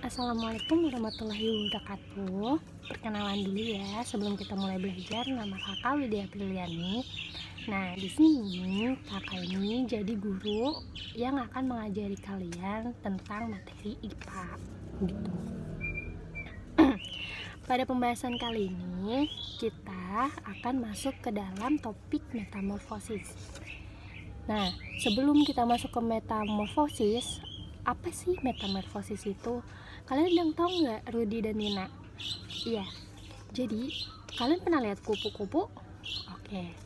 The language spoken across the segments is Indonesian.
Assalamualaikum warahmatullahi wabarakatuh. Perkenalan dulu ya sebelum kita mulai belajar. Nama kakak Widya Apriliani. Nah, di sini kakak ini jadi guru yang akan mengajari kalian tentang materi IPA gitu. Pada pembahasan kali ini kita akan masuk ke dalam topik metamorfosis. Nah, sebelum kita masuk ke metamorfosis, apa sih metamorfosis itu? Kalian yang tahu nggak, Rudi dan Nina? Iya. Jadi, kalian pernah lihat kupu-kupu? Oke.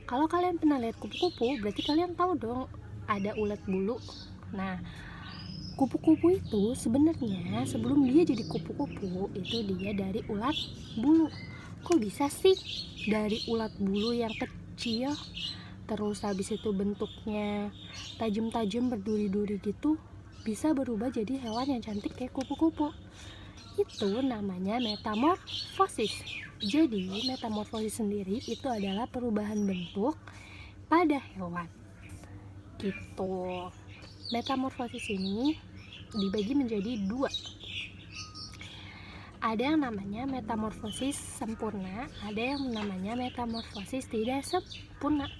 Kalau kalian pernah lihat kupu-kupu, berarti kalian tahu dong ada ulat bulu. Nah, kupu-kupu itu sebenarnya sebelum dia jadi kupu-kupu, itu dia dari ulat bulu. Kok bisa sih dari ulat bulu yang kecil, terus habis itu bentuknya tajam-tajam berduri-duri gitu, bisa berubah jadi hewan yang cantik kayak kupu-kupu? Itu namanya metamorfosis. Jadi metamorfosis sendiri itu adalah perubahan bentuk pada hewan gitu. Metamorfosis ini dibagi menjadi dua. Ada yang namanya metamorfosis sempurna, ada yang namanya metamorfosis tidak sempurna.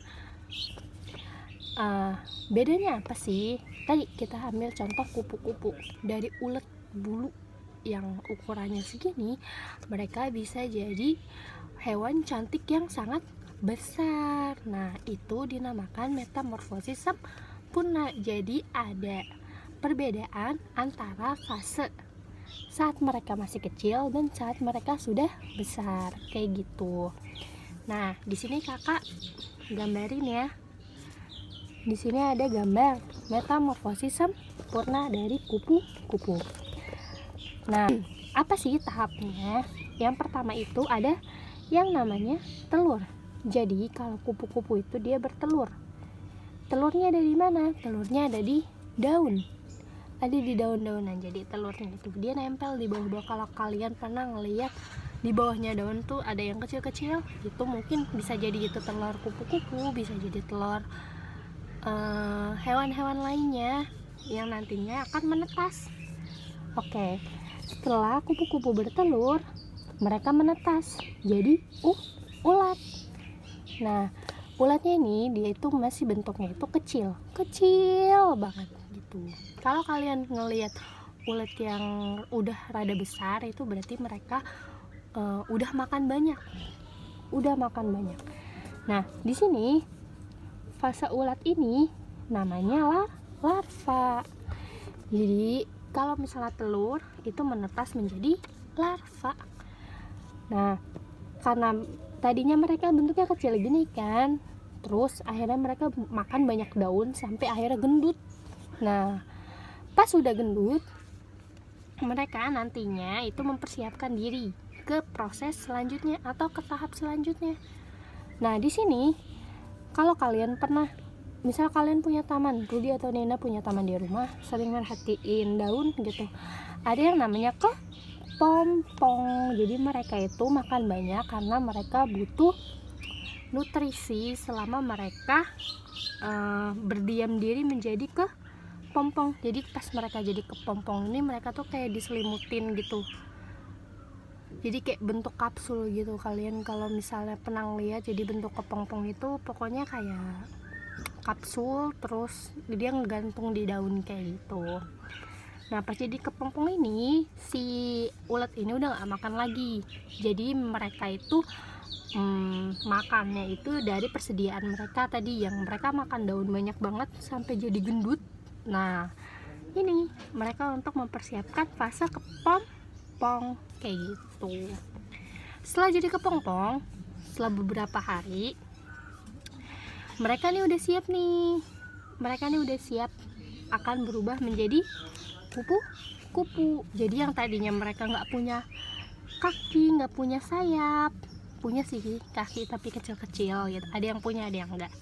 Bedanya apa sih? Tadi kita ambil contoh kupu-kupu. Dari ulet bulu yang ukurannya segini, mereka bisa jadi hewan cantik yang sangat besar. Nah, itu dinamakan metamorfosis sempurna. Jadi ada perbedaan antara fase saat mereka masih kecil dan saat mereka sudah besar, kayak gitu. Nah, di sini kakak gambarin ya. Di sini ada gambar metamorfosis sempurna dari kupu-kupu. Nah, apa sih tahapnya? Yang pertama itu ada yang namanya telur. Jadi kalau kupu-kupu itu dia bertelur. Telurnya ada di mana? Telurnya ada di daun. Ada di daun-daunan. Jadi telurnya itu dia nempel di bawah-bawah. Kalau kalian pernah ngelihat di bawahnya daun tuh ada yang kecil-kecil, itu mungkin bisa jadi itu telur kupu-kupu, bisa jadi telur hewan-hewan lainnya yang nantinya akan menetas. Oke, setelah kupu-kupu bertelur, mereka menetas jadi ulat. Nah, ulatnya ini dia itu masih bentuknya itu kecil banget gitu. Kalau kalian ngelihat ulat yang udah rada besar, itu berarti mereka udah makan banyak. Nah, di sini fase ulat ini namanya larva. Jadi kalau misalnya telur itu menetas menjadi larva. Nah, karena tadinya mereka bentuknya kecil gini kan, terus akhirnya mereka makan banyak daun sampai akhirnya gendut. Nah, pas sudah gendut, mereka nantinya itu mempersiapkan diri ke proses selanjutnya atau ke tahap selanjutnya. Nah, di sini kalau kalian pernah, misal kalian punya taman, Rudi atau Nena punya taman di rumah, sering merhatiin daun gitu, ada yang namanya kepompong. Jadi mereka itu makan banyak karena mereka butuh nutrisi selama mereka berdiam diri menjadi kepompong. Jadi pas mereka jadi kepompong ini, mereka tuh kayak diselimutin gitu, jadi kayak bentuk kapsul gitu. Kalian kalau misalnya pernah lihat, jadi bentuk kepompong itu pokoknya kayak kapsul, terus dia ngegantung di daun kayak gitu. Nah, pas jadi kepompong ini, si ulat ini udah gak makan lagi. Jadi mereka itu makannya itu dari persediaan mereka tadi, yang mereka makan daun banyak banget sampai jadi gendut. Nah, ini mereka untuk mempersiapkan fase kepompong kayak gitu. Setelah jadi kepompong, setelah beberapa hari, mereka nih udah siap akan berubah menjadi kupu-kupu. Jadi yang tadinya mereka nggak punya kaki, nggak punya sayap, punya sih kaki tapi kecil-kecil gitu. Ada yang punya, ada yang enggak.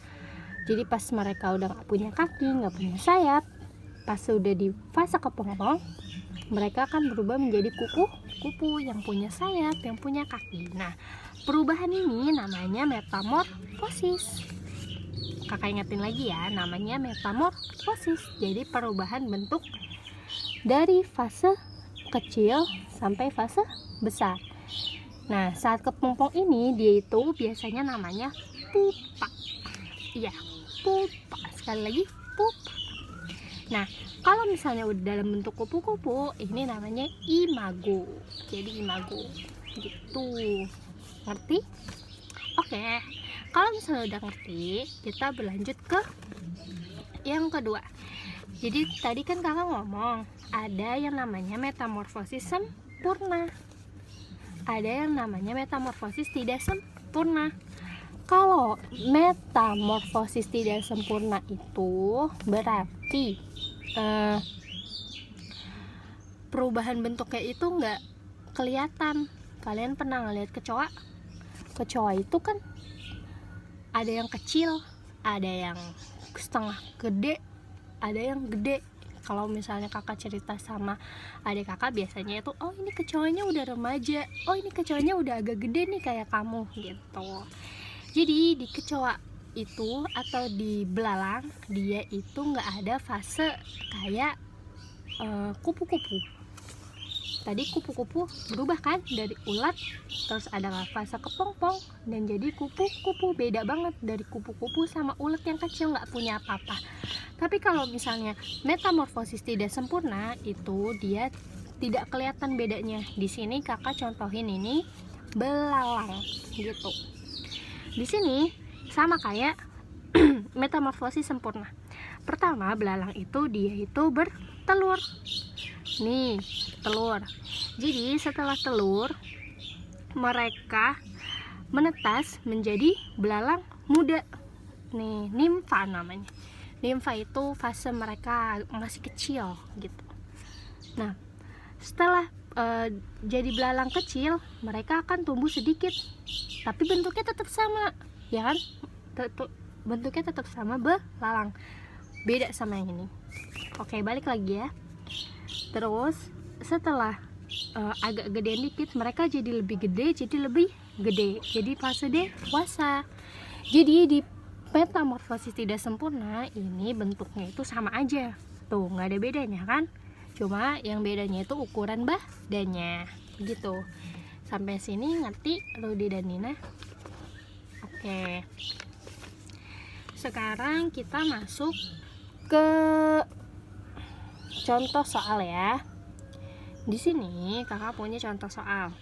Jadi pas mereka udah nggak punya kaki, nggak punya sayap, pas sudah di fase kepompong, mereka akan berubah menjadi kupu-kupu yang punya sayap, yang punya kaki. Nah, perubahan ini namanya metamorfosis. Kakak ingetin lagi ya, namanya metamorfosis. Jadi perubahan bentuk dari fase kecil sampai fase besar. Nah, saat kepompong ini dia itu biasanya namanya pupa. Iya, pupa. Sekali lagi, pupa. Nah, kalau misalnya udah dalam bentuk kupu-kupu, ini namanya imago. Jadi imago gitu. Ngerti? Oke. Kalau misalnya udah ngerti, kita berlanjut ke yang kedua. Jadi tadi kan kakak ngomong ada yang namanya metamorfosis sempurna, ada yang namanya metamorfosis tidak sempurna. Kalau metamorfosis tidak sempurna itu berarti perubahan bentuknya itu nggak kelihatan. Kalian pernah ngeliat kecoa? Kecoa itu kan ada yang kecil, ada yang setengah gede, ada yang gede. Kalau misalnya kakak cerita sama adik kakak biasanya itu, oh ini kecoanya udah remaja, oh ini kecoanya udah agak gede nih kayak kamu gitu. Jadi di kecoa itu atau di belalang dia itu nggak ada fase kayak kupu-kupu. Tadi kupu-kupu berubah kan dari ulat, terus ada fase kepompong dan jadi kupu-kupu. Beda banget dari kupu-kupu sama ulat yang kecil nggak punya apa-apa. Tapi kalau misalnya metamorfosis tidak sempurna itu dia tidak kelihatan bedanya. Di sini kakak contohin ini belalang gitu. Di sini sama kayak metamorfosis sempurna. Pertama, belalang itu dia itu bertelur. Nih, telur. Jadi setelah telur mereka menetas menjadi belalang muda. Nih, nimfa namanya. Nimfa itu fase mereka masih kecil gitu. Nah, setelah jadi belalang kecil, mereka akan tumbuh sedikit, tapi bentuknya tetap sama, ya kan? Bentuknya tetap sama belalang, beda sama yang ini. Oke, balik lagi ya. Terus setelah agak gedean dikit, mereka jadi lebih gede, jadi fase dewasa. Jadi di metamorfosis tidak sempurna ini bentuknya itu sama aja, tuh nggak ada bedanya kan? Cuma yang bedanya itu ukuran badannya gitu. Sampai sini ngerti Rudy dan Nina? Oke. Sekarang kita masuk ke contoh soal ya. Di sini kakak punya contoh soal.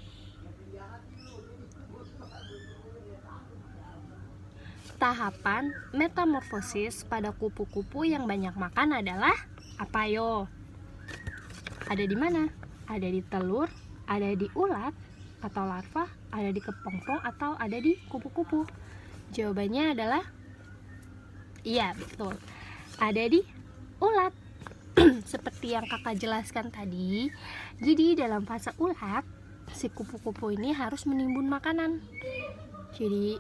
Tahapan metamorfosis pada kupu-kupu yang banyak makan adalah apa yo? Ada di mana? Ada di telur, ada di ulat atau larva, ada di kepompong atau ada di kupu-kupu? Jawabannya adalah iya, betul. Ada di ulat. Seperti yang kakak jelaskan tadi. Jadi dalam fase ulat, si kupu-kupu ini harus menimbun makanan. Jadi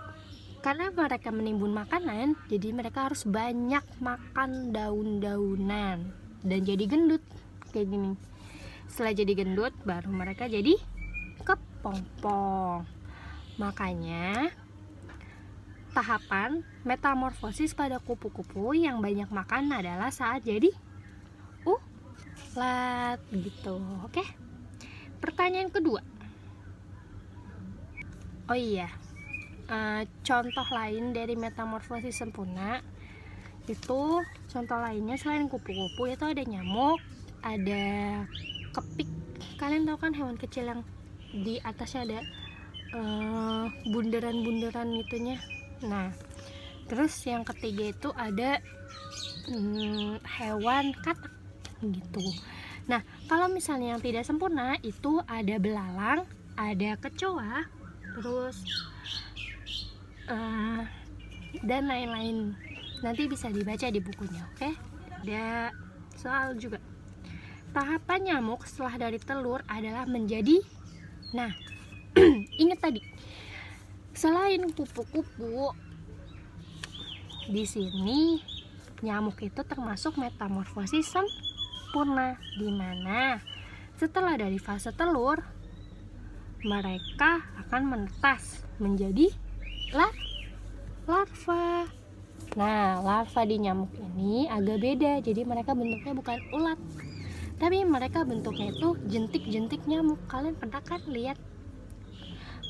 karena mereka menimbun makanan, jadi mereka harus banyak makan daun-daunan dan jadi gendut kayak gini. Setelah jadi gendut, baru mereka jadi kepompong. Makanya tahapan metamorfosis pada kupu-kupu yang banyak makan adalah saat jadi ulat gitu. Oke. Pertanyaan kedua. Oh iya. Contoh lain dari metamorfosis sempurna itu, contoh lainnya selain kupu-kupu itu ada nyamuk, ada kepik. Kalian tahu kan hewan kecil yang di atasnya ada bunderan-bunderan itunya. Nah, terus yang ketiga itu ada hewan katak gitu. Nah, kalau misalnya yang tidak sempurna itu ada belalang, ada kecoa, terus dan lain-lain. Nanti bisa dibaca di bukunya, oke? Ada soal juga. Tahapan nyamuk setelah dari telur adalah menjadi. Nah, ingat tadi. Selain kupu-kupu, di sini nyamuk itu termasuk metamorfosis sempurna, di mana setelah dari fase telur mereka akan menetas menjadi larva. Nah, larva di nyamuk ini agak beda. Jadi mereka bentuknya bukan ulat, tapi mereka bentuknya itu jentik-jentik nyamuk. Kalian pernah kan lihat?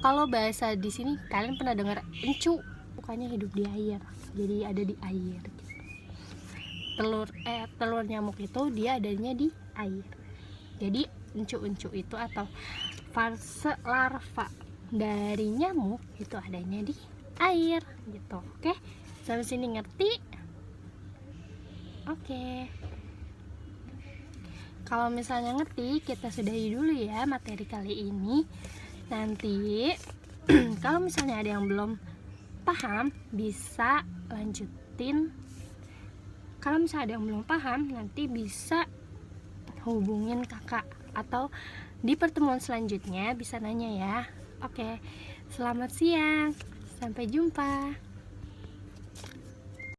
Kalau bahasa di sini kalian pernah dengar encu, bukannya hidup di air, jadi ada di air gitu. Telur nyamuk itu dia adanya di air. Jadi encu-encu itu atau fase larva dari nyamuk itu adanya di air gitu. Oke, sampai sini ngerti? Oke. Kalau misalnya ngerti, kita sudahi dulu ya materi kali ini. Nanti kalau misalnya ada yang belum paham, bisa lanjutin. Kalau misalnya ada yang belum paham, nanti bisa hubungin kakak atau di pertemuan selanjutnya bisa nanya ya. Oke, selamat siang, sampai jumpa.